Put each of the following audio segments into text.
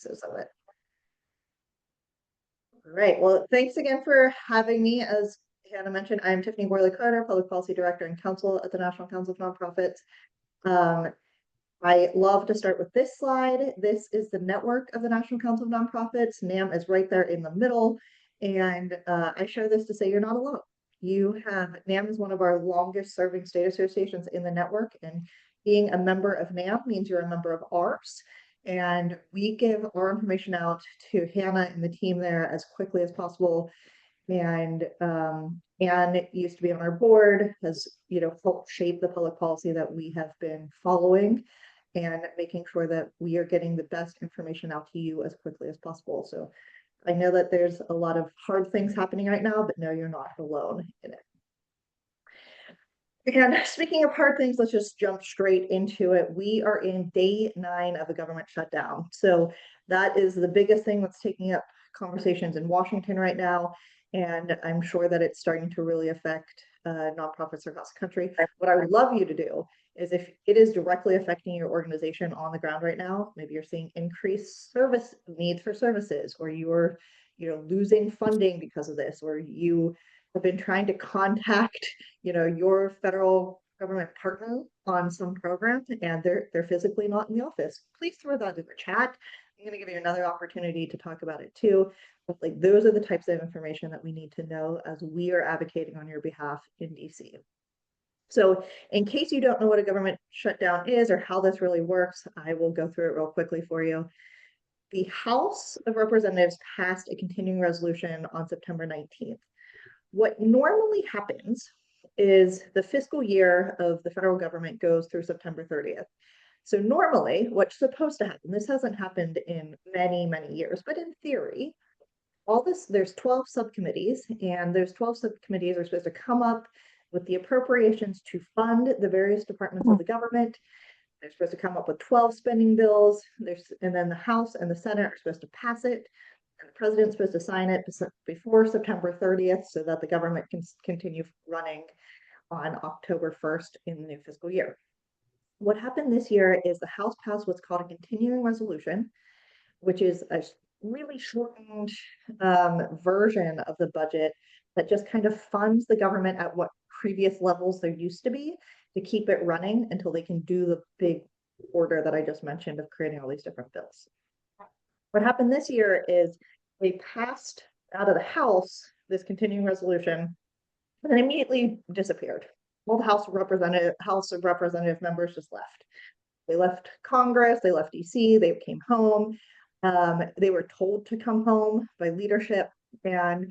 pieces of it. All right, well, thanks again for having me. As Hannah mentioned, I'm Tiffany Worley-Carter, Public Policy Director and Counsel at the National Council of Nonprofits. I love to start with this slide. This is the network of the National Council of Nonprofits. NAM is right there in the middle. And I share this to say you're not alone. NAM is one of our longest serving state associations in the network. And being a member of NAM means you're a member of ours. And we give our information out to Hannah and the team there as quickly as possible. And Anne used to be on our board, has helped shape the public policy that we have been following and making sure that we are getting the best information out to you as quickly as possible. So I know that there's a lot of hard things happening right now, but no, you're not alone in it. And speaking of hard things, let's just jump straight into it. We are in day 9 of the government shutdown. So that is the biggest thing that's taking up conversations in Washington right now. And I'm sure that it's starting to really affect nonprofits across the country. What I would love you to do is, if it is directly affecting your organization on the ground right now, maybe you're seeing increased service needs for services, or you're losing funding because of this, or you have been trying to contact your federal government partner on some program and they're physically not in the office, please throw that in the chat. I'm going to give you another opportunity to talk about it too. But like, those are the types of information that we need to know as we are advocating on your behalf in DC. So in case you don't know what a government shutdown is or how this really works, I will go through it real quickly for you. The House of Representatives passed a continuing resolution on September 19th. What normally happens is the fiscal year of the federal government goes through September 30th. So normally what's supposed to happen, this hasn't happened in many, many years, but in theory, there's 12 subcommittees, and those 12 subcommittees are supposed to come up with the appropriations to fund the various departments of the government. They're supposed to come up with 12 spending bills. And then the House and the Senate are supposed to pass it. And the president's supposed to sign it before September 30th so that the government can continue running on October 1st in the new fiscal year. What happened this year is the House passed what's called a continuing resolution, which is a really shortened version of the budget that just kind of funds the government at what previous levels there used to be to keep it running until they can do the big order that I just mentioned of creating all these different bills. What happened this year is they passed out of the House this continuing resolution and then immediately disappeared. All the House of Representative members just left. They left Congress, they left DC, they came home. They were told to come home by leadership, and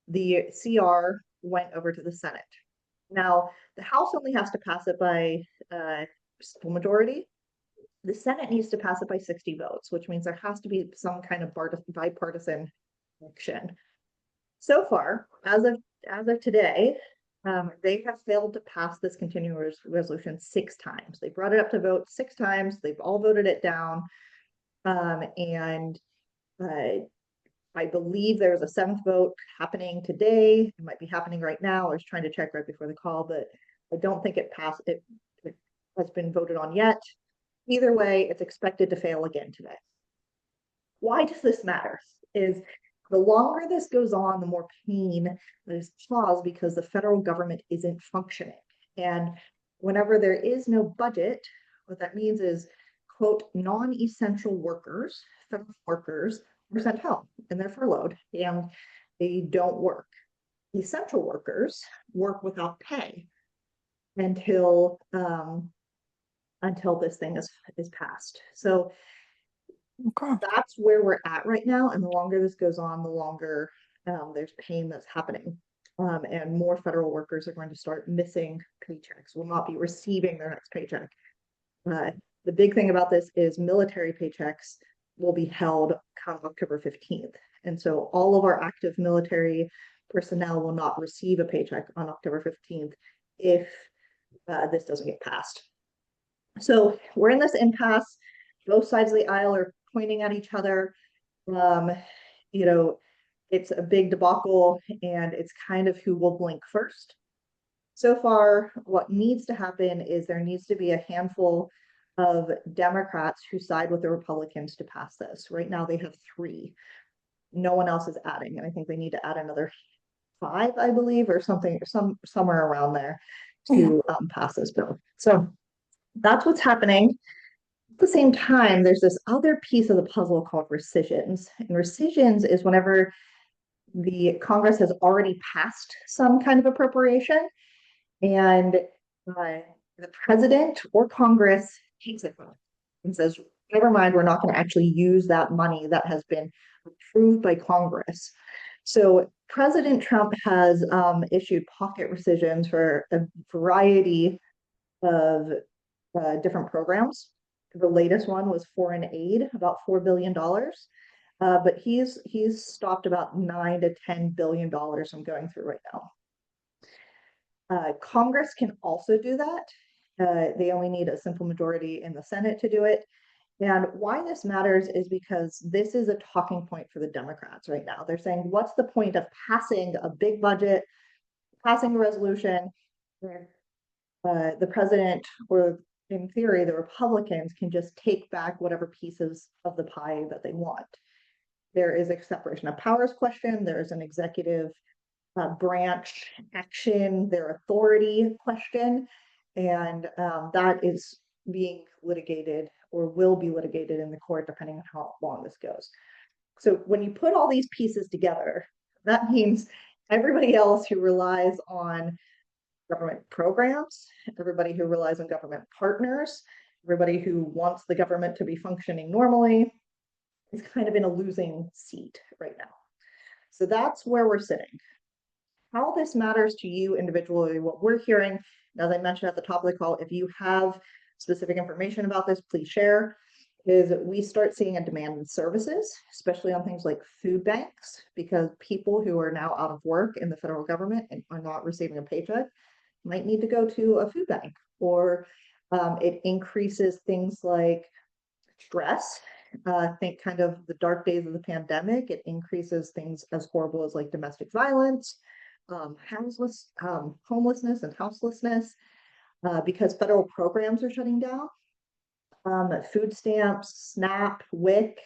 the CR went over to the Senate. Now, the House only has to pass it by simple majority. The Senate needs to pass it by 60 votes, which means there has to be some kind of bipartisan action. So far, as of today, they have failed to pass this continuing resolution 6 times. They brought it up to vote 6 times. They've all voted it down. And I believe there's a 7th vote happening today. It might be happening right now. I was trying to check right before the call, but I don't think it passed. It has been voted on yet. Either way, it's expected to fail again today. Why does this matter? Is the longer this goes on, the more pain that is caused because the federal government isn't functioning. And whenever there is no budget, what that means is, quote, non-essential workers, federal workers, are sent home and they're furloughed and they don't work. Essential workers work without pay until this thing is passed. So that's where we're at right now. And the longer this goes on, the longer there's pain that's happening. And more federal workers are going to start missing paychecks, will not be receiving their next paycheck. The big thing about this is military paychecks will be held come October 15th. And so all of our active military personnel will not receive a paycheck on October 15th if this doesn't get passed. So we're in this impasse. Both sides of the aisle are pointing at each other. It's a big debacle, and it's kind of who will blink first. So far, what needs to happen is there needs to be a handful of Democrats who side with the Republicans to pass this. Right now they have 3. No one else is adding, and I think they need to add another 5, I believe, or something, somewhere around there to pass this bill. So that's what's happening. At the same time, there's this other piece of the puzzle called rescissions. And rescissions is whenever the Congress has already passed some kind of appropriation and the president or Congress takes it and says, never mind, we're not going to actually use that money that has been approved by Congress. So President Trump has issued pocket rescissions for a variety of different programs. The latest one was foreign aid, about $4 billion. But he's stopped about $9 to $10 billion I'm going through right now. Congress can also do that. They only need a simple majority in the Senate to do it. And why this matters is because this is a talking point for the Democrats right now. They're saying, what's the point of passing a big budget, passing a resolution where the president, or in theory, the Republicans can just take back whatever pieces of the pie that they want. There is a separation of powers question. There is an executive branch action, their authority question, and that is being litigated or will be litigated in the court depending on how long this goes. So when you put all these pieces together, that means everybody else who relies on government programs, everybody who relies on government partners, everybody who wants the government to be functioning normally is kind of in a losing seat right now. So that's where we're sitting. How this matters to you individually, what we're hearing, as I mentioned at the top of the call, if you have specific information about this, please share, is we start seeing a demand in services, especially on things like food banks, because people who are now out of work in the federal government and are not receiving a paycheck might need to go to a food bank, or it increases things like stress. Think kind of the dark days of the pandemic. It increases things as horrible as like domestic violence, homelessness and houselessness, because federal programs are shutting down. Food stamps, SNAP, WIC.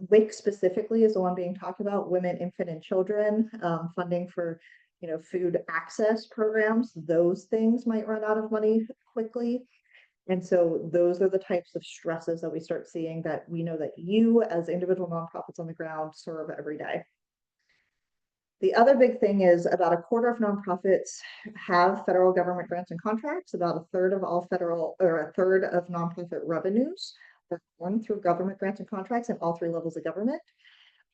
WIC specifically is the one being talked about, women, infant, and children, funding for food access programs. Those things might run out of money quickly. And so those are the types of stresses that we start seeing that we know that you as individual nonprofits on the ground serve every day. The other big thing is about a quarter of nonprofits have federal government grants and contracts. About a third of all federal, or a third of nonprofit revenues are run through government grants and contracts in all 3 levels of government.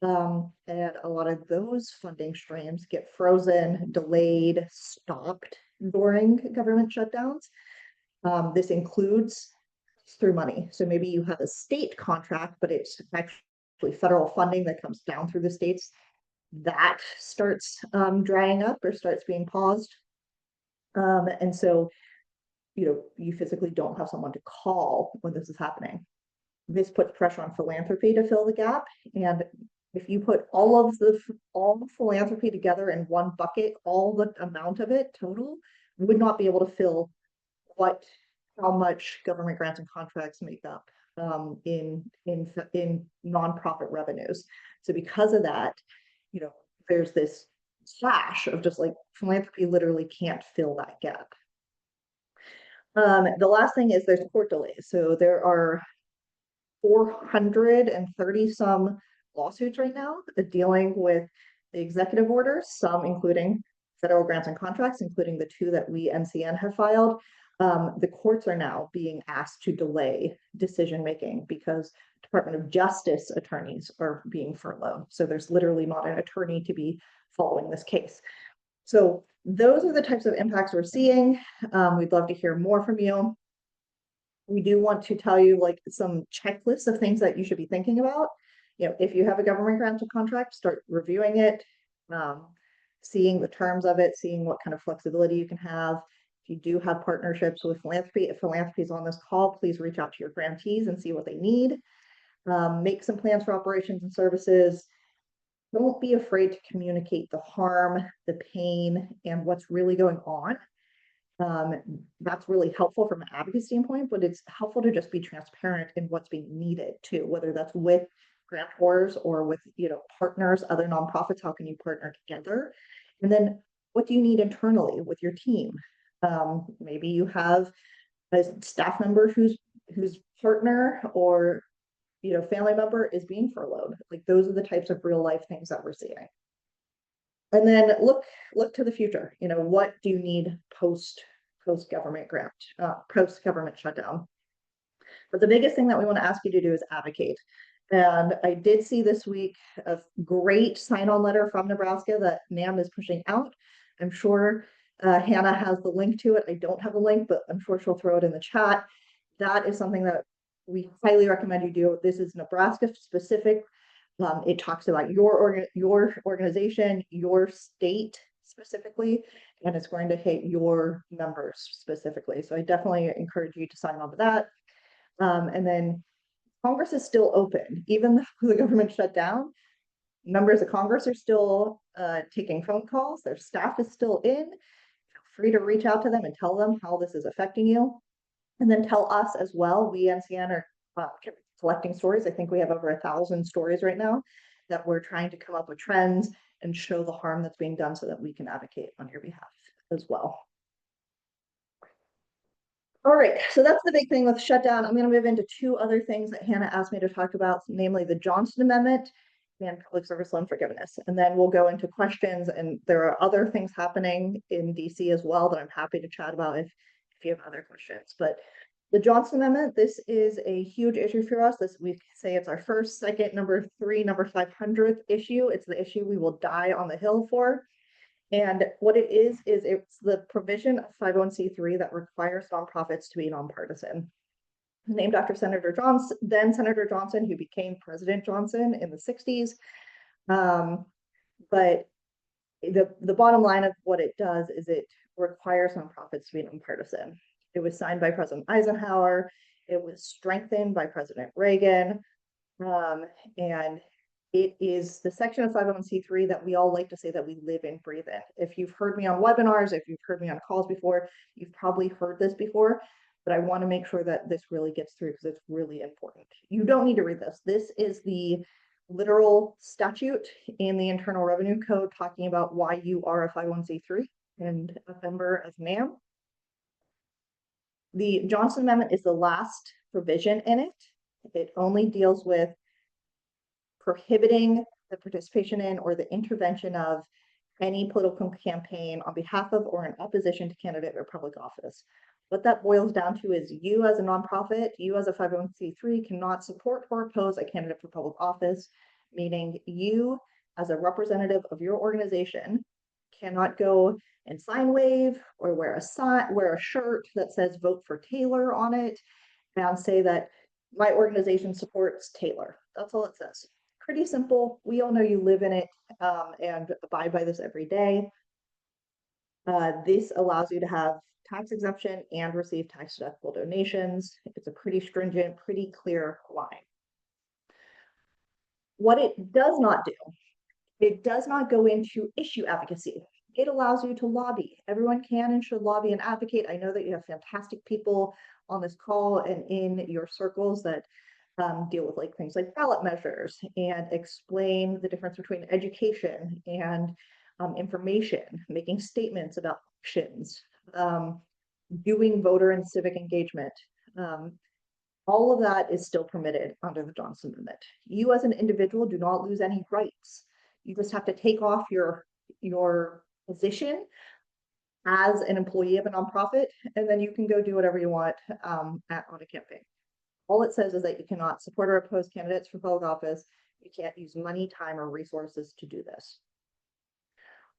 And a lot of those funding streams get frozen, delayed, stopped during government shutdowns. This includes through money. So maybe you have a state contract, but it's actually federal funding that comes down through the states. That starts drying up or starts being paused. And so, you physically don't have someone to call when this is happening. This puts pressure on philanthropy to fill the gap. And if you put all philanthropy together in one bucket, all the amount of it total would not be able to fill how much government grants and contracts make up in nonprofit revenues. So because of that, there's this slash of just like philanthropy literally can't fill that gap. The last thing is there's court delays. So there are 430 some lawsuits right now dealing with the executive orders, some including federal grants and contracts, including the 2 that we NCN have filed. The courts are now being asked to delay decision making because Department of Justice attorneys are being furloughed. So there's literally not an attorney to be following this case. So those are the types of impacts we're seeing. We'd love to hear more from you. We do want to tell you like some checklists of things that you should be thinking about. If you have a government grant contract, start reviewing it, seeing the terms of it, seeing what kind of flexibility you can have. If you do have partnerships with philanthropy, if philanthropy is on this call, please reach out to your grantees and see what they need. Make some plans for operations and services. Don't be afraid to communicate the harm, the pain, and what's really going on. That's really helpful from an advocacy standpoint, but it's helpful to just be transparent in what's being needed too, whether that's with grantors or with, partners, other nonprofits. How can you partner together? And then what do you need internally with your team? Maybe you have a staff member whose partner or family member is being furloughed. Like, those are the types of real life things that we're seeing. And then look to the future. What do you need post government post government shutdown? But the biggest thing that we want to ask you to do is advocate. And I did see this week a great sign-on letter from Nebraska that NAM is pushing out. I'm sure Hannah has the link to it. I don't have a link, but I'm sure she'll throw it in the chat. That is something that we highly recommend you do. This is Nebraska specific. It talks about your organization, your state specifically, and it's going to hit your members specifically. So I definitely encourage you to sign on to that. And then Congress is still open, even though the government shut down. Members of Congress are still taking phone calls. Their staff is still in. Feel free to reach out to them and tell them how this is affecting you. And then tell us as well. We, NCN, are collecting stories. I think we have over 1,000 stories right now that we're trying to come up with trends and show the harm that's being done so that we can advocate on your behalf as well. All right, so that's the big thing with shutdown. I'm going to move into two other things that Hannah asked me to talk about, namely the Johnson Amendment and public service loan forgiveness. And then we'll go into questions, and there are other things happening in DC as well that I'm happy to chat about if you have other questions. But the Johnson Amendment, this is a huge issue for us. We say it's our first, second, number 3, number 500th issue. It's the issue we will die on the Hill for. And what it is it's the provision of 501c3 that requires nonprofits to be nonpartisan. Named after Senator Johnson, then Senator Johnson, who became President Johnson in the 60s. But the bottom line of what it does is it requires nonprofits to be nonpartisan. It was signed by President Eisenhower. It was strengthened by President Reagan. And it is the section of 501c3 that we all like to say that we live and breathe in. If you've heard me on webinars, if you've heard me on calls before, you've probably heard this before, but I want to make sure that this really gets through because it's really important. You don't need to read this. This is the literal statute in the Internal Revenue Code talking about why you are a 501c3 and a member of NAM. The Johnson Amendment is the last provision in it. It only deals with prohibiting the participation in or the intervention of any political campaign on behalf of or in opposition to candidate or public office. What that boils down to is you as a nonprofit, you as a 501c3 cannot support or oppose a candidate for public office, meaning you as a representative of your organization cannot go and sign wave or wear a shirt that says vote for Taylor on it and say that my organization supports Taylor. That's all it says. Pretty simple. We all know you live in it and abide by this every day. This allows you to have tax exemption and receive tax deductible donations. It's a pretty stringent, pretty clear line. What it does not do, it does not go into issue advocacy. It allows you to lobby. Everyone can and should lobby and advocate. I know that you have fantastic people on this call and in your circles that deal with things like ballot measures and explain the difference between education and information, making statements about actions, doing voter and civic engagement. All of that is still permitted under the Johnson Amendment. You as an individual do not lose any rights. You just have to take off your position as an employee of a nonprofit, and then you can go do whatever you want on a campaign. All it says is that you cannot support or oppose candidates for public office. You can't use money, time, or resources to do this.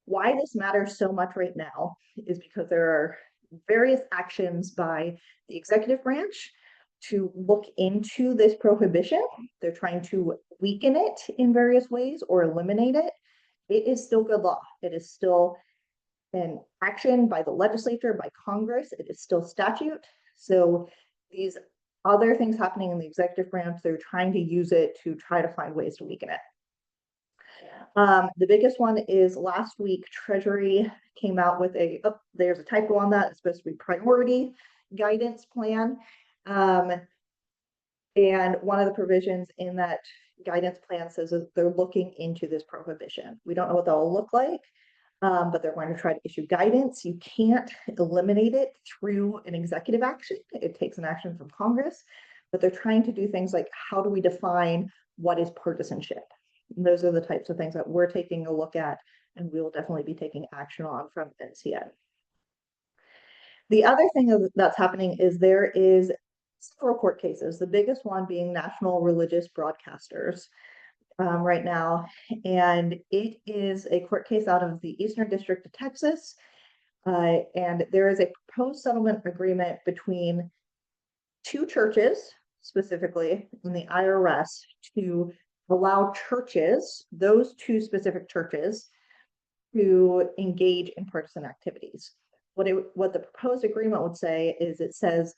Why this matters so much right now is because there are various actions by the executive branch to look into this prohibition. They're trying to weaken it in various ways or eliminate it. It is still good law. It is still an action by the legislature, by Congress. It is still statute. So these other things happening in the executive branch, they're trying to use it to try to find ways to weaken it. The biggest one is last week, Treasury came out with there's a typo on that. It's supposed to be priority guidance plan. And one of the provisions in that guidance plan says that they're looking into this prohibition. We don't know what that will look like, but they're going to try to issue guidance. You can't eliminate it through an executive action. It takes an action from Congress, but they're trying to do things like, how do we define what is partisanship? And those are the types of things that we're taking a look at, and we will definitely be taking action on from NCN. The other thing that's happening is there is several court cases, the biggest one being national religious broadcasters right now. And it is a court case out of the Eastern District of Texas. And there is a proposed settlement agreement between two churches, specifically in the IRS, to allow churches, those two specific churches, to engage in partisan activities. What the proposed agreement would say is, it says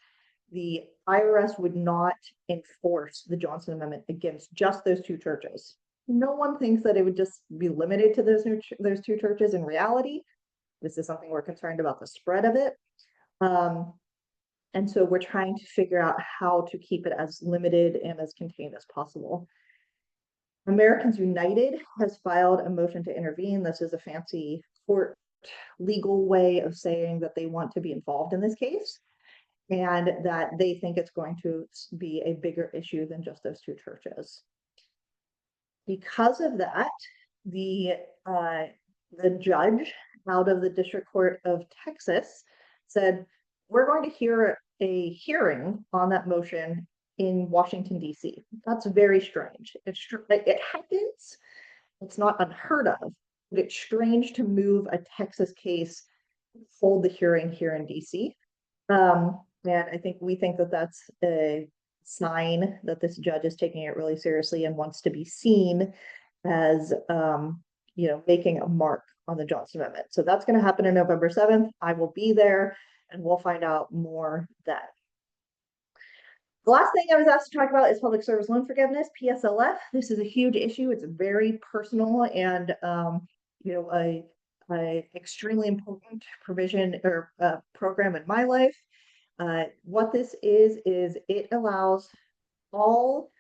the IRS would not enforce the Johnson Amendment against just those two churches. No one thinks that it would just be limited to those two churches. In reality, this is something we're concerned about, the spread of it. And so we're trying to figure out how to keep it as limited and as contained as possible. Americans United has filed a motion to intervene. This is a fancy court legal way of saying that they want to be involved in this case, and that they think it's going to be a bigger issue than just those two churches. Because of that, the judge out of the District Court of Texas said, we're going to hear a hearing on that motion in Washington, D.C. That's very strange. It happens. It's not unheard of, but it's strange to move a Texas case, hold the hearing here in D.C. And we think that that's a sign that this judge is taking it really seriously and wants to be seen as, making a mark on the Johnson Amendment. So that's going to happen on November 7th. I will be there, and we'll find out more then. The last thing I was asked to talk about is public service loan forgiveness, PSLF. This is a huge issue. It's a very personal and, a extremely important provision or program in my life. What this is it allows all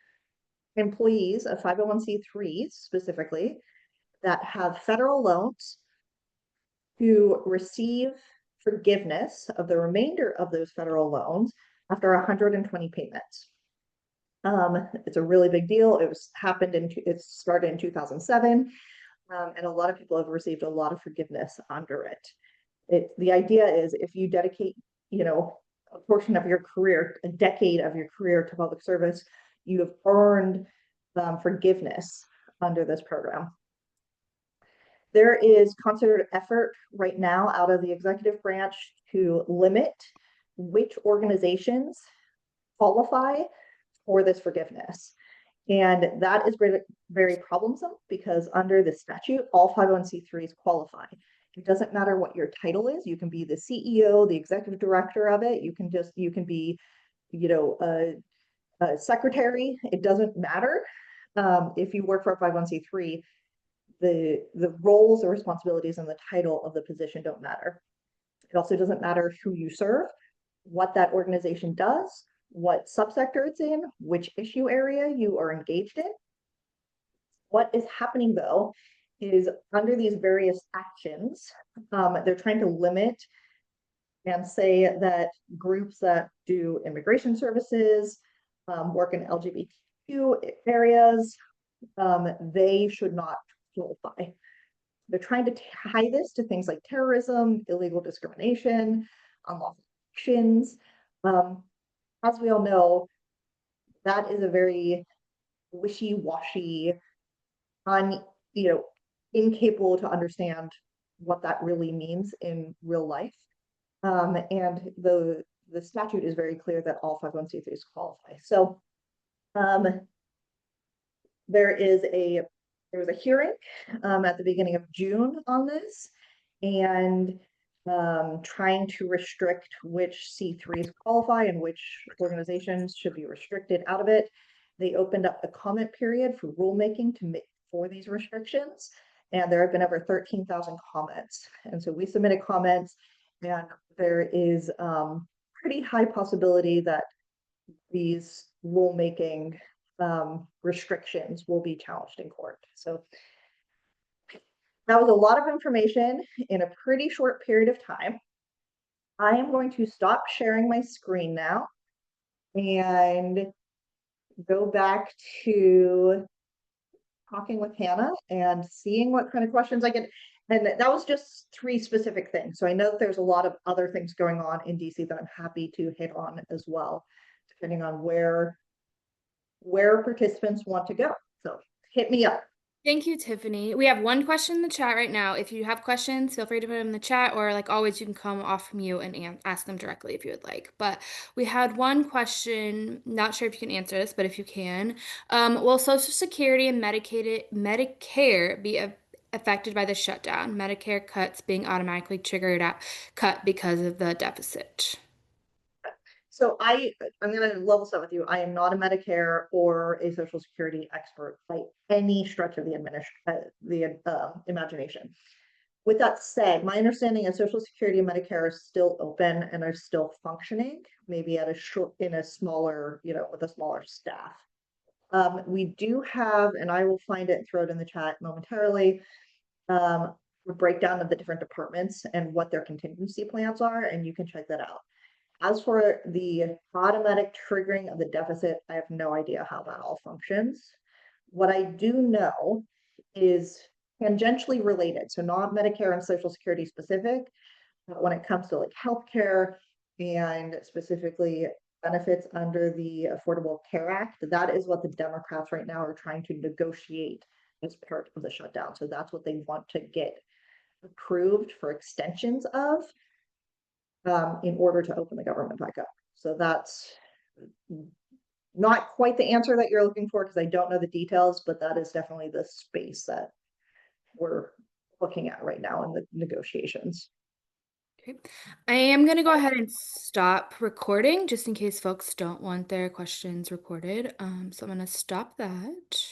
employees of 501c3s specifically that have federal loans to receive forgiveness of the remainder of those federal loans after 120 payments. It's a really big deal. It started in 2007, and a lot of people have received a lot of forgiveness under it. The idea is, if you dedicate, a portion of your career, a decade of your career to public service, you have earned forgiveness under this program. There is concerted effort right now out of the executive branch to limit which organizations qualify for this forgiveness. And that is very, very problemsome, because under the statute, all 501c3s qualify. It doesn't matter what your title is. You can be the CEO, the executive director of it. You can be, a secretary. It doesn't matter. If you work for a 501c3, the roles or responsibilities and the title of the position don't matter. It also doesn't matter who you serve, what that organization does, what subsector it's in, which issue area you are engaged in. What is happening, though, is under these various actions, they're trying to limit and say that groups that do immigration services, work in LGBTQ areas, they should not qualify. They're trying to tie this to things like terrorism, illegal discrimination, unlawful actions. As we all know, that is a very wishy-washy, incapable to understand what that really means in real life. And the statute is very clear that all 501c3s qualify. So there was a hearing at the beginning of June on this, and trying to restrict which C3s qualify and which organizations should be restricted out of it. They opened up the comment period for rulemaking for these restrictions. and there have been over 13,000 comments. And so we submitted comments, and there is pretty high possibility that these rulemaking restrictions will be challenged in court. So that was a lot of information in a pretty short period of time. I am going to stop sharing my screen now and go back to talking with Hannah and seeing what kind of questions I get. And that was just 3 specific things. So I know that there's a lot of other things going on in DC that I'm happy to hit on as well, depending on where participants want to go. So hit me up. Thank you, Tiffany. We have one question in the chat right now. If you have questions, feel free to put them in the chat, or like always, you can come off mute and ask them directly if you would like. But we had one question, not sure if you can answer this, but if you can, will Social Security and Medicare be affected by the shutdown? Medicare cuts being automatically cut because of the deficit. So I'm going to level set with you. I am not a Medicare or a Social Security expert by any stretch of the imagination. With that said, my understanding is Social Security and Medicare are still open and are still functioning, maybe at a smaller, with a smaller staff. We do have, and I will find it and throw it in the chat momentarily, a breakdown of the different departments and what their contingency plans are, and you can check that out. As for the automatic triggering of the deficit, I have no idea how that all functions. What I do know is tangentially related, so not Medicare and Social Security specific, but when it comes to like healthcare and specifically benefits under the Affordable Care Act, that is what the Democrats right now are trying to negotiate as part of the shutdown. So that's what they want to get approved for extensions of in order to open the government back up. So that's not quite the answer that you're looking for because I don't know the details, but that is definitely the space that we're looking at right now in the negotiations. Okay. I am going to go ahead and stop recording just in case folks don't want their questions recorded. So I'm going to stop that.